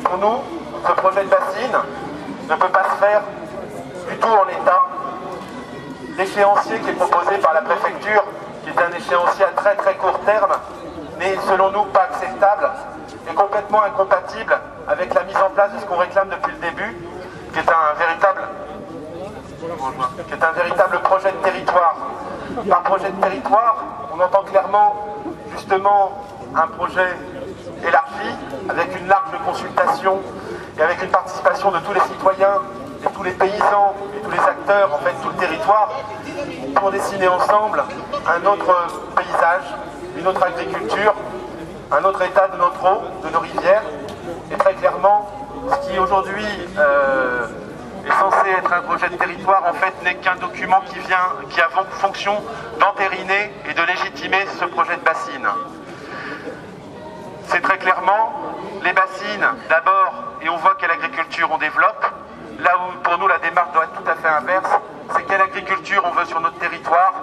Pour nous, ce projet de bassine ne peut pas se faire du tout en l'état. L'échéancier qui est proposé par la préfecture, qui est un échéancier à très très court terme, n'est selon nous pas acceptable et complètement incompatible avec la mise en place de ce qu'on réclame depuis le début, qui est un véritable projet de territoire. Par projet de territoire, on entend clairement justement un projet élargi, avec une large consultation et avec une participation de tous les citoyens et tous les paysans et tous les acteurs, en fait tout le territoire, pour dessiner ensemble un autre paysage, une autre agriculture, un autre état de notre eau, de nos rivières. Et très clairement, ce qui aujourd'hui est censé être un projet de territoire, en fait, n'est qu'un document qui a fonction d'entériner et de légitimer ce projet de bassine. C'est très clairement les bassines d'abord, et on voit quelle agriculture on développe. Là où pour nous la démarche doit être tout à fait inverse, c'est quelle agriculture on veut sur notre territoire.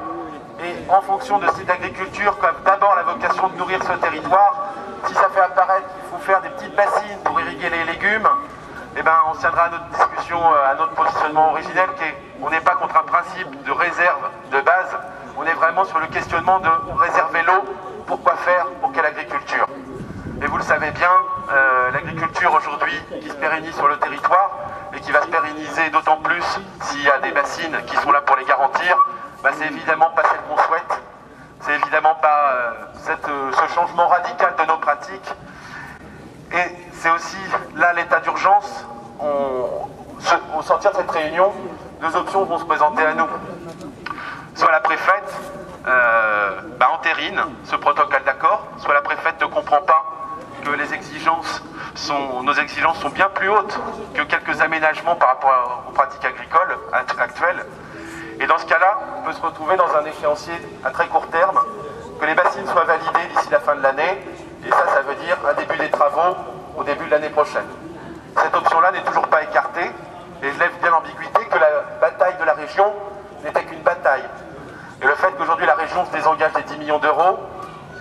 Et en fonction de cette agriculture, comme d'abord la vocation de nourrir ce territoire, si ça fait apparaître qu'il faut faire des petites bassines pour irriguer les légumes, eh ben, on tiendra à notre discussion, à notre positionnement originel, qui est, on n'est pas contre un principe de réserve de base, on est vraiment sur le questionnement de réserver l'eau, pourquoi faire, pour quelle agriculture. Et vous le savez bien, l'agriculture aujourd'hui qui se pérennise sur le territoire et qui va se pérenniser d'autant plus s'il y a des bassines qui sont là pour les garantir, bah c'est évidemment pas celle qu'on souhaite, c'est évidemment pas ce changement radical de nos pratiques. Et c'est aussi là l'état d'urgence. Au sortir de cette réunion, deux options vont se présenter à nous. Soit la préfète entérine ce protocole d'accord, soit la préfète ne comprend pas que nos exigences sont bien plus hautes que quelques aménagements par rapport aux pratiques agricoles actuelles. Et dans ce cas-là, on peut se retrouver dans un échéancier à très court terme, que les bassines soient validées d'ici la fin de l'année, et ça veut dire un début des travaux au début de l'année prochaine. Cette option-là n'est toujours pas écartée, et je lève bien l'ambiguïté que la bataille de la région n'était qu'une bataille. Et le fait qu'aujourd'hui la région se désengage des 10 millions d'euros,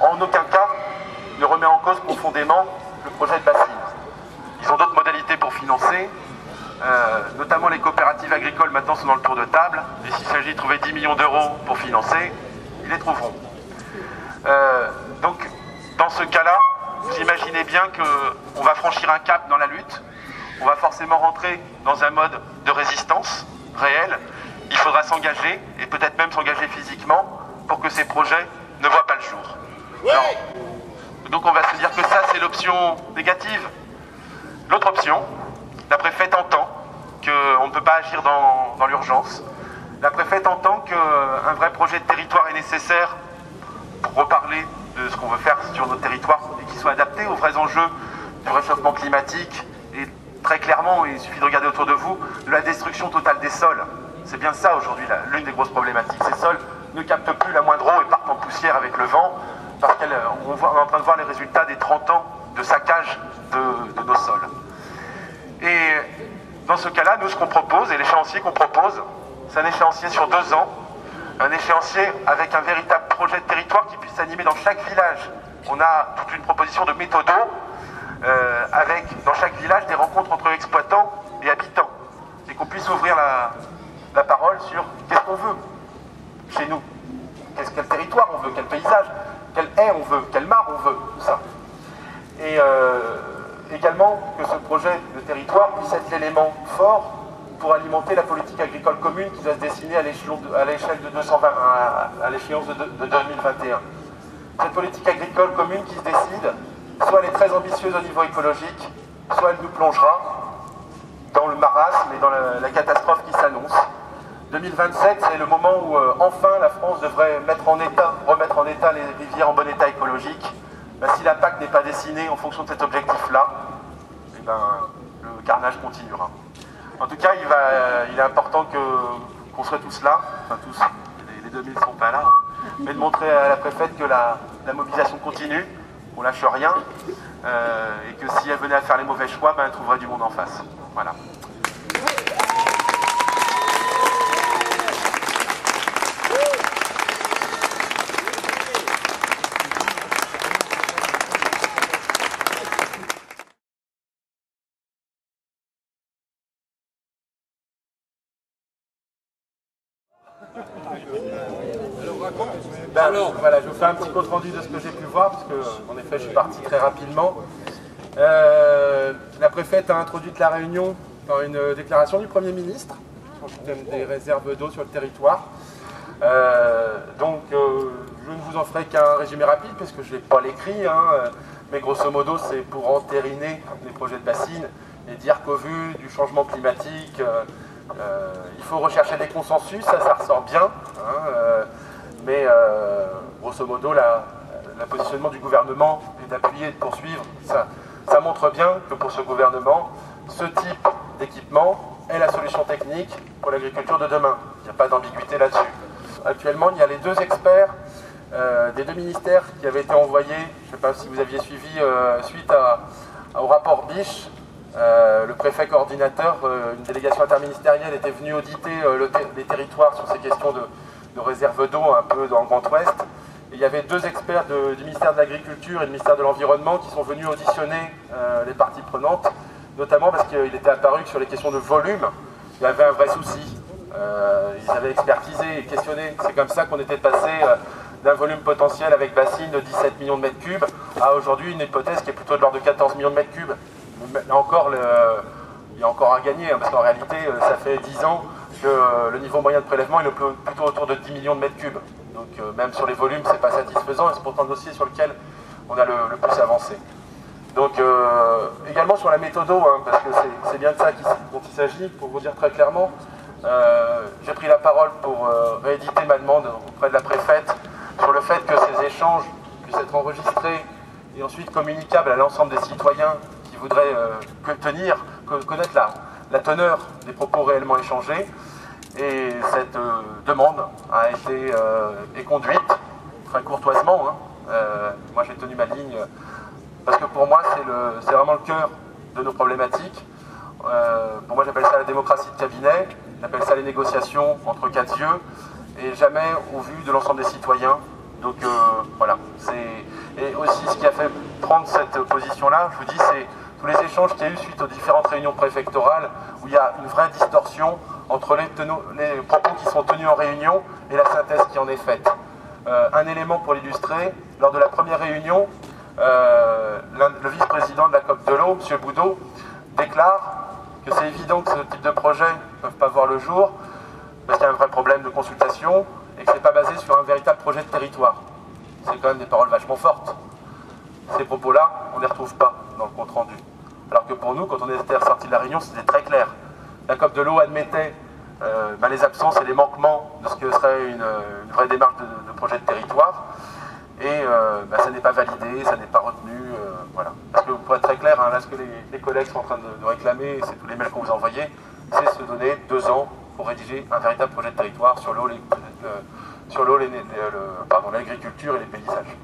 en aucun cas ne remet en cause profondément le projet de bassine. Ils ont d'autres modalités pour financer, notamment les coopératives agricoles maintenant sont dans le tour de table, et s'il s'agit de trouver 10 millions d'euros pour financer, ils les trouveront. Donc dans ce cas-là, vous imaginez bien qu'on va franchir un cap dans la lutte, on va forcément rentrer dans un mode de résistance réel, il faudra s'engager, et peut-être même s'engager physiquement, pour que ces projets ne voient pas le jour. Alors, donc on va se dire que ça c'est l'option négative. L'autre option, la préfète entend qu'on ne peut pas agir dans l'urgence. La préfète entend qu'un vrai projet de territoire est nécessaire pour reparler de ce qu'on veut faire sur notre territoire et qui soit adapté aux vrais enjeux du réchauffement climatique et très clairement, il suffit de regarder autour de vous, de la destruction totale des sols. C'est bien ça aujourd'hui l'une des grosses problématiques. Ces sols ne captent plus la moindre eau et partent en poussière avec le vent parce qu'on est en train de voir les résultats des 30 ans de saccage de nos sols. Et dans ce cas-là, nous ce qu'on propose, et l'échéancier qu'on propose, c'est un échéancier sur 2 ans, un échéancier avec un véritable projet de territoire qui puisse s'animer dans chaque village. On a toute une proposition de méthodo avec dans chaque village des rencontres entre exploitants et habitants et qu'on puisse ouvrir la parole sur qu'est-ce qu'on veut chez nous, quel territoire on veut, quel paysage, quelle haie on veut, quelle mare on veut, tout ça. Et également que ce projet de territoire puisse être l'élément fort pour alimenter la politique agricole commune qui doit se dessiner à l'échelle de 220, à l'échéance de 2021. Cette politique agricole commune qui se décide, soit elle est très ambitieuse au niveau écologique, soit elle nous plongera dans le marasme et dans la catastrophe qui s'annonce. 2027, c'est le moment où enfin la France devrait remettre en état les rivières en bon état écologique. Ben, si la PAC n'est pas dessinée en fonction de cet objectif-là, eh ben, le carnage continuera. En tout cas, il est important qu'on soit tous là, enfin tous, les 2000 ne sont pas là, mais de montrer à la préfète que la mobilisation continue, qu'on lâche rien, et que si elle venait à faire les mauvais choix, ben, elle trouverait du monde en face. Voilà. Voilà, je vous fais un petit compte rendu de ce que j'ai pu voir, parce que, en effet, je suis parti très rapidement. La préfète a introduit la Réunion dans une déclaration du Premier ministre sur le thème des réserves d'eau sur le territoire. Je ne vous en ferai qu'un résumé rapide, parce que je n'ai pas l'écrit, mais grosso modo, c'est pour entériner les projets de bassines et dire qu'au vu du changement climatique, il faut rechercher des consensus, ça ressort bien, mais grosso modo, le positionnement du gouvernement est d'appuyer et de poursuivre. Ça montre bien que pour ce gouvernement, ce type d'équipement est la solution technique pour l'agriculture de demain. Il n'y a pas d'ambiguïté là-dessus. Actuellement, il y a les 2 experts des 2 ministères qui avaient été envoyés, je ne sais pas si vous aviez suivi, suite au rapport Biche. Le préfet coordinateur, une délégation interministérielle était venue auditer les territoires sur ces questions de réserve d'eau un peu dans le Grand Ouest. Et il y avait 2 experts du ministère de l'Agriculture et du ministère de l'Environnement qui sont venus auditionner les parties prenantes, notamment parce qu'il était apparu que sur les questions de volume, il y avait un vrai souci. Ils avaient expertisé et questionné. C'est comme ça qu'on était passé d'un volume potentiel avec bassine de 17 millions de mètres cubes à aujourd'hui une hypothèse qui est plutôt de l'ordre de 14 millions de mètres cubes. Là encore, il y a encore à gagner, parce qu'en réalité, ça fait 10 ans que le niveau moyen de prélèvement est plutôt autour de 10 millions de mètres cubes. Donc même sur les volumes, c'est pas satisfaisant, et c'est pourtant un dossier sur lequel on a le plus avancé. Donc également sur la méthode d'eau, parce que c'est bien de ça dont il s'agit, pour vous dire très clairement, j'ai pris la parole pour rééditer ma demande auprès de la préfète sur le fait que ces échanges puissent être enregistrés et ensuite communicables à l'ensemble des citoyens qui voudraient connaître la teneur des propos réellement échangés. Et cette demande a été conduite très courtoisement. Moi j'ai tenu ma ligne parce que pour moi c'est vraiment le cœur de nos problématiques. Pour moi j'appelle ça la démocratie de cabinet, j'appelle ça les négociations entre 4 yeux et jamais au vu de l'ensemble des citoyens. Donc voilà, et aussi ce qui a fait prendre cette position-là, je vous dis, c'est tous les échanges qu'il y a eu suite aux différentes réunions préfectorales où il y a une vraie distorsion entre les propos qui sont tenus en réunion et la synthèse qui en est faite. Un élément pour l'illustrer, lors de la première réunion, le vice-président de la COP de l'eau, M. Boudot, déclare que c'est évident que ce type de projets ne peuvent pas voir le jour parce qu'il y a un vrai problème de consultation et que ce n'est pas basé sur un véritable projet de territoire. C'est quand même des paroles vachement fortes. Ces propos-là, on ne les retrouve pas dans le compte-rendu. Alors que pour nous, quand on était ressorti de la réunion, c'était très clair. La COP de l'eau admettait les absences et les manquements de ce que serait une vraie démarche de projet de territoire. Et ça n'est pas validé, ça n'est pas retenu. Voilà. Parce que pour être très clair, là ce que les collègues sont en train de réclamer, c'est tous les mails qu'on vous envoyez, c'est se donner 2 ans pour rédiger un véritable projet de territoire sur l'eau, l'agriculture et les paysages.